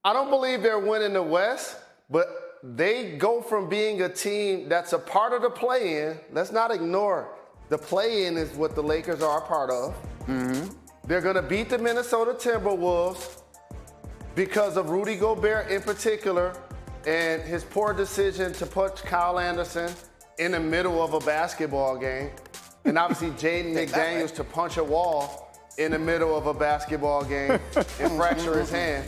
I don't believe they're winning the West, but they go from being a team that's a part of the play-in. Let's not ignore the play-in is what the Lakers are a part of. Mm-hmm. They're going to beat the Minnesota Timberwolves because of Rudy Gobert in particular and his poor decision to put Kyle Anderson in the middle of a basketball game. And obviously Jaden McDaniels to punch a wall in the middle of a basketball game and fracture his hand.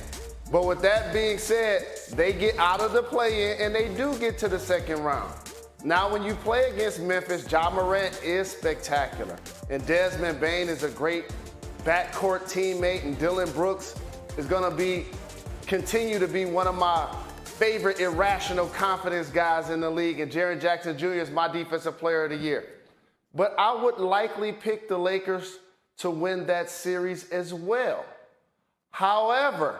But with that being said, they get out of the play-in and they do get to the second round. Now when you play against Memphis, Ja Morant is spectacular. And Desmond Bane is a great backcourt teammate, and Dylan Brooks is gonna continue to be one of my favorite irrational confidence guys in the league, and Jaren Jackson Jr. is my defensive player of the year. But I would likely pick the Lakers to win that series as well. However,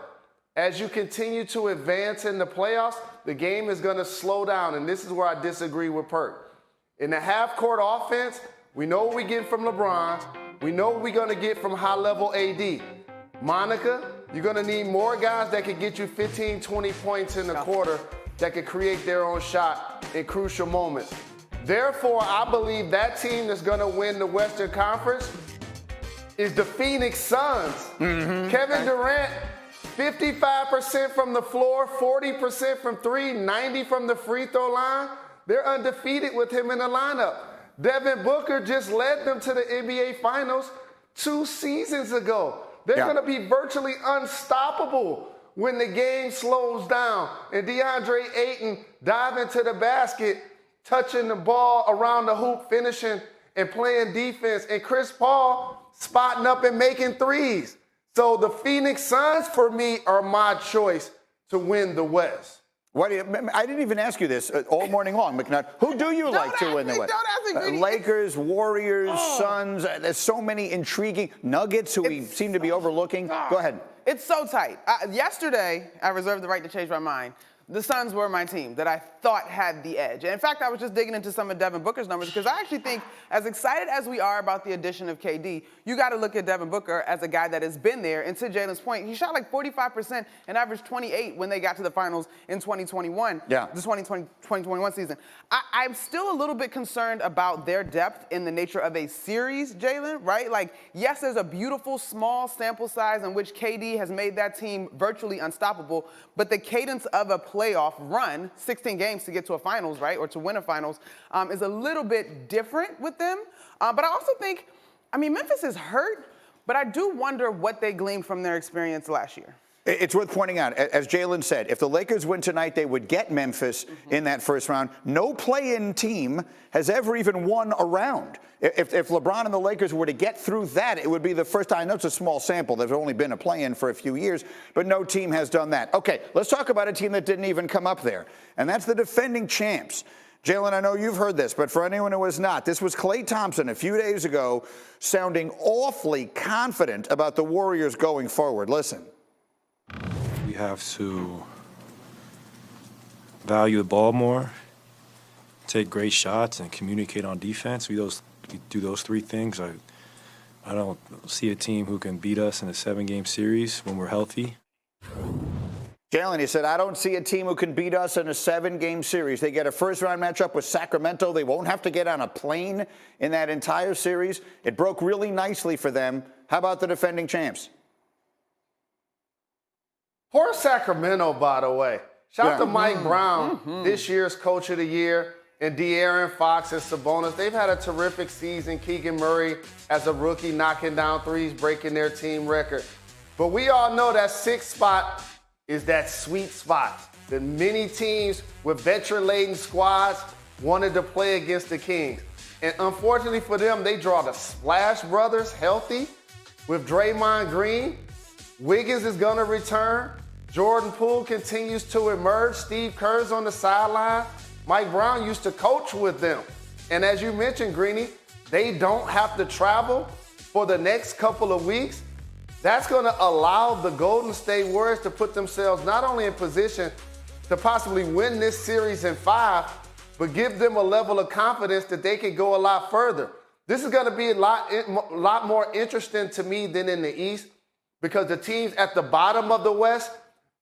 as you continue to advance in the playoffs, the game is going to slow down, and this is where I disagree with Perk. In the half-court offense, we know what we get from LeBron. We know what we're going to get from high-level AD. Monica, you're going to need more guys that can get you 15, 20 points in the quarter that can create their own shot in crucial moments. Therefore, I believe that team that's going to win the Western Conference is the Phoenix Suns. Mm-hmm. Kevin Durant, 55% from the floor, 40% from three, 90 from the free throw line. They're undefeated with him in the lineup. Devin Booker just led them to the NBA Finals 2 seasons ago. They're going to be virtually unstoppable when the game slows down. And DeAndre Ayton diving to the basket, touching the ball around the hoop, finishing and playing defense. And Chris Paul spotting up and making threes. So the Phoenix Suns, for me, are my choice to win the West. I didn't even ask you this all morning long, McNutt. Who do you like to win the West? Lakers, Warriors, Suns. There's so many intriguing Nuggets who we seem to be overlooking. Go ahead. It's so tight. Yesterday, I reserved the right to change my mind. The Suns were my team that I thought had the edge. And in fact, I was just digging into some of Devin Booker's numbers because I actually think, as excited as we are about the addition of KD, you got to look at Devin Booker as a guy that has been there. And to Jalen's point, he shot like 45% and averaged 28 when they got to the finals in 2021. Yeah. The 2021 season. I'm still a little bit concerned about their depth in the nature of a series, Jalen, right? Like, yes, there's a beautiful small sample size in which KD has made that team virtually unstoppable, but the cadence of a playoff run, 16 games to get to a finals, right, or to win a finals, is a little bit different with them. But I also think, Memphis is hurt, but I do wonder what they gleaned from their experience last year. It's worth pointing out, as Jalen said, if the Lakers win tonight, they would get Memphis in that first round. No play-in team has ever even won a round. If LeBron and the Lakers were to get through that, it would be the first time. I know it's a small sample. There's only been a play-in for a few years, but no team has done that. Okay, let's talk about a team that didn't even come up there, and that's the defending champs. Jalen, I know you've heard this, but for anyone who has not, this was Klay Thompson a few days ago sounding awfully confident about the Warriors going forward. Listen. We have to value the ball more, take great shots, and communicate on defense. We do those three things. I don't see a team who can beat us in a 7-game series when we're healthy. Jalen, he said, I don't see a team who can beat us in a 7-game series. They get a first-round matchup with Sacramento. They won't have to get on a plane in that entire series. It broke really nicely for them. How about the defending champs? Poor Sacramento, by the way. Shout out to Mike Brown, this year's Coach of the Year, and De'Aaron Fox and Sabonis. They've had a terrific season. Keegan Murray as a rookie knocking down threes, breaking their team record. But we all know that 6th spot is that sweet spot that many teams with veteran-laden squads wanted to play against the Kings. And unfortunately for them, they draw the Splash Brothers healthy with Draymond Green. Wiggins is going to return. Jordan Poole continues to emerge. Steve Kerr's on the sideline. Mike Brown used to coach with them. And as you mentioned, Greeny, they don't have to travel for the next couple of weeks. That's going to allow the Golden State Warriors to put themselves not only in position to possibly win this series in 5, but give them a level of confidence that they can go a lot further. This is going to be a lot more interesting to me than in the East, because the teams at the bottom of the West,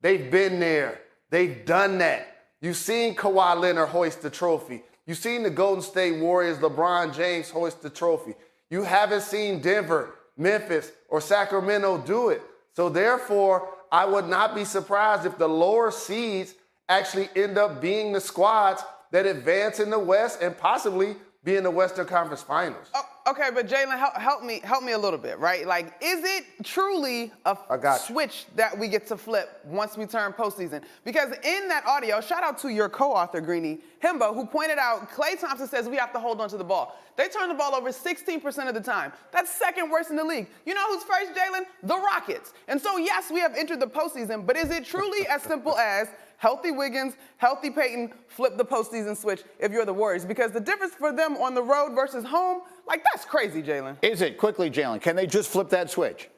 They've been there. They've done that. You've seen Kawhi Leonard hoist the trophy. You've seen the Golden State Warriors, LeBron James hoist the trophy. You haven't seen Denver, Memphis, or Sacramento do it. So therefore, I would not be surprised if the lower seeds actually end up being the squads that advance in the West and possibly be in the Western Conference Finals. Oh, okay, but Jalen, help me a little bit, right? Like, is it truly a switch that we get to flip once we turn postseason? Because in that audio, shout out to your co-author, Greeny Himbo, who pointed out Klay Thompson says we have to hold on to the ball. They turn the ball over 16% of the time. That's second worst in the league. You know who's first, Jalen? The Rockets. And so, yes, we have entered the postseason, but is it truly as simple as healthy Wiggins, healthy Peyton, flip the postseason switch if you're the Warriors? Because the difference for them on the road versus home, like, that's crazy, Jalen. Is it? Quickly, Jalen, can they just flip that switch?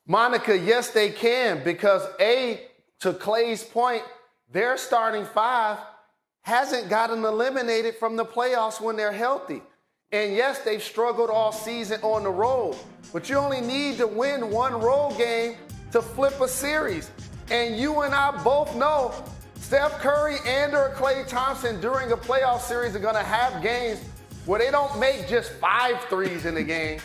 Monica, yes, they can, because to Klay's point, their starting five hasn't gotten eliminated from the playoffs when they're healthy. And yes, they've struggled all season on the road, but you only need to win one road game to flip a series. And you and I both know Steph Curry and or Klay Thompson during a playoff series are going to have games where they don't make just 5 threes in a game.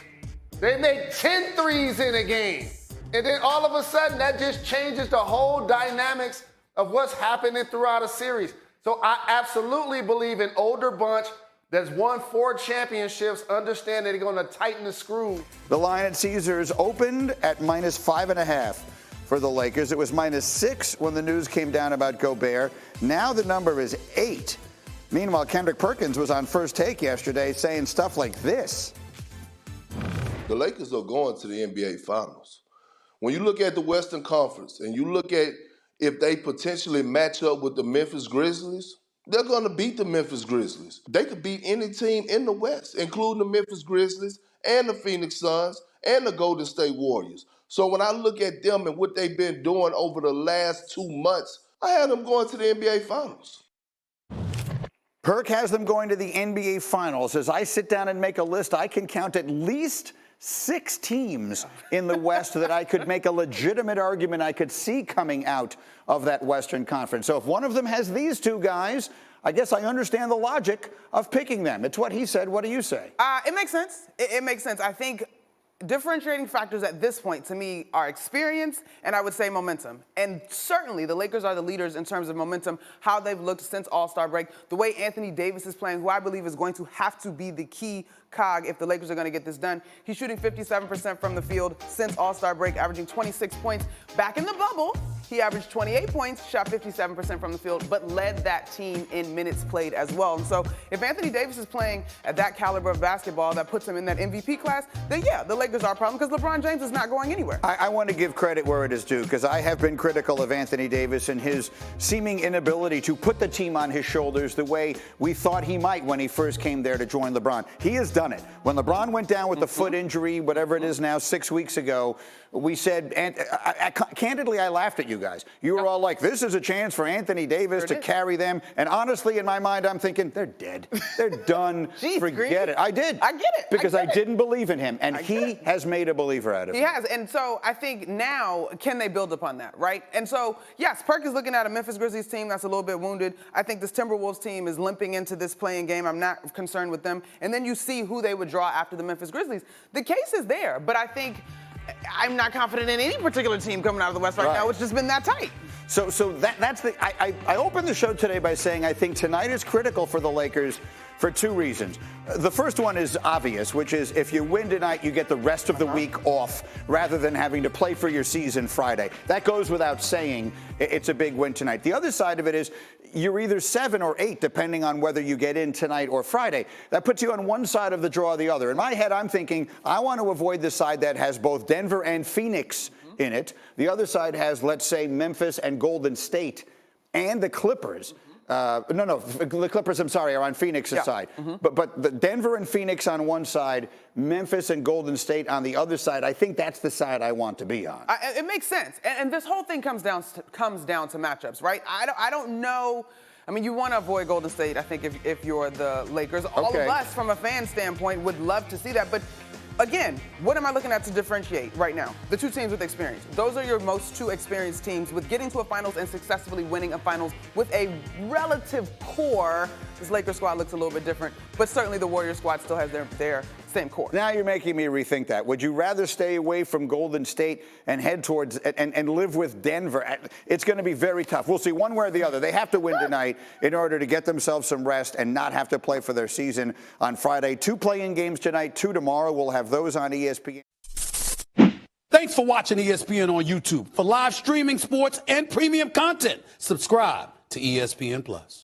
They make 10 threes in a game. And then all of a sudden, that just changes the whole dynamics of what's happening throughout a series. So I absolutely believe an older bunch that's won 4 championships understand that they're going to tighten the screw. The line at Caesars opened at -5.5 for the Lakers. It was -6 when the news came down about Gobert. Now the number is 8. Meanwhile, Kendrick Perkins was on First Take yesterday saying stuff like this. The Lakers are going to the NBA Finals. When you look at the Western Conference and you look at if they potentially match up with the Memphis Grizzlies, they're going to beat the Memphis Grizzlies. They could beat any team in the West, including the Memphis Grizzlies and the Phoenix Suns and the Golden State Warriors. So when I look at them and what they've been doing over the last 2 months, I have them going to the NBA Finals. Perk has them going to the NBA Finals. As I sit down and make a list, I can count at least 6 teams in the West that I could make a legitimate argument I could see coming out of that Western Conference. So if one of them has these 2 guys, I guess I understand the logic of picking them. It's what he said. What do you say? It makes sense. It makes sense. I think differentiating factors at this point to me are experience and I would say momentum. And certainly the Lakers are the leaders in terms of momentum, how they've looked since All-Star break, the way Anthony Davis is playing, who I believe is going to have to be the key cog if the Lakers are going to get this done. He's shooting 57% from the field since All-Star break, averaging 26 points. Back in the bubble, he averaged 28 points, shot 57% from the field, but led that team in minutes played as well. And so if Anthony Davis is playing at that caliber of basketball that puts him in that MVP class, then yeah, the Lakers are a problem because LeBron James is not going anywhere. I want to give credit where it is due because I have been critical of Anthony Davis and his seeming inability to put the team on his shoulders the way we thought he might when he first came there to join LeBron. He has done it. When LeBron went down with the foot injury, whatever it is now, 6 weeks ago, we said, and candidly, I laughed at you guys. You were all like, this is a chance for Anthony Davis to carry them. And honestly, in my mind, I'm thinking, they're dead. They're done. Jeez, forget it. I did. I get it. Because I didn't believe in him. And he has made a believer out of him. He has. And so I think now, can they build upon that, right? And so, yes, Perk is looking at a Memphis Grizzlies team that's a little bit wounded. I think this Timberwolves team is limping into this playing game. I'm not concerned with them. And then you see who they would draw after the Memphis Grizzlies. The case is there, but I think I'm not confident in any particular team coming out of the West right now. It's just been that tight. So that's the. I opened the show today by saying I think tonight is critical for the Lakers for 2 reasons. The first one is obvious, which is if you win tonight, you get the rest of the week off rather than having to play for your season Friday. That goes without saying. It's a big win tonight. The other side of it is you're either 7 or 8, depending on whether you get in tonight or Friday. That puts you on one side of the draw or the other. In my head, I'm thinking I want to avoid the side that has both Denver and Phoenix in it. The other side has, let's say, Memphis and Golden State and the Clippers. The Clippers, I'm sorry, are on Phoenix's side. But the Denver and Phoenix on one side, Memphis and Golden State on the other side. I think that's the side I want to be on. It makes sense. And this whole thing comes down to matchups, right? I don't know. I mean, you want to avoid Golden State, I think, if you're the Lakers. All of us, from a fan standpoint, would love to see that. But Again, what am I looking at to differentiate right now? The two teams with experience. Those are your most two experienced teams with getting to a finals and successfully winning a finals with a relative core. This Lakers squad looks a little bit different, but certainly the Warriors squad still has their same core. Now you're making me rethink that. Would you rather stay away from Golden State and head towards and live with Denver? It's going to be very tough. We'll see one way or the other. They have to win tonight in order to get themselves some rest and not have to play for their season on Friday. 2 play-in games tonight, 2 tomorrow. We'll have those on ESPN. Thanks for watching ESPN on YouTube. For live streaming, sports, and premium content, subscribe to ESPN+.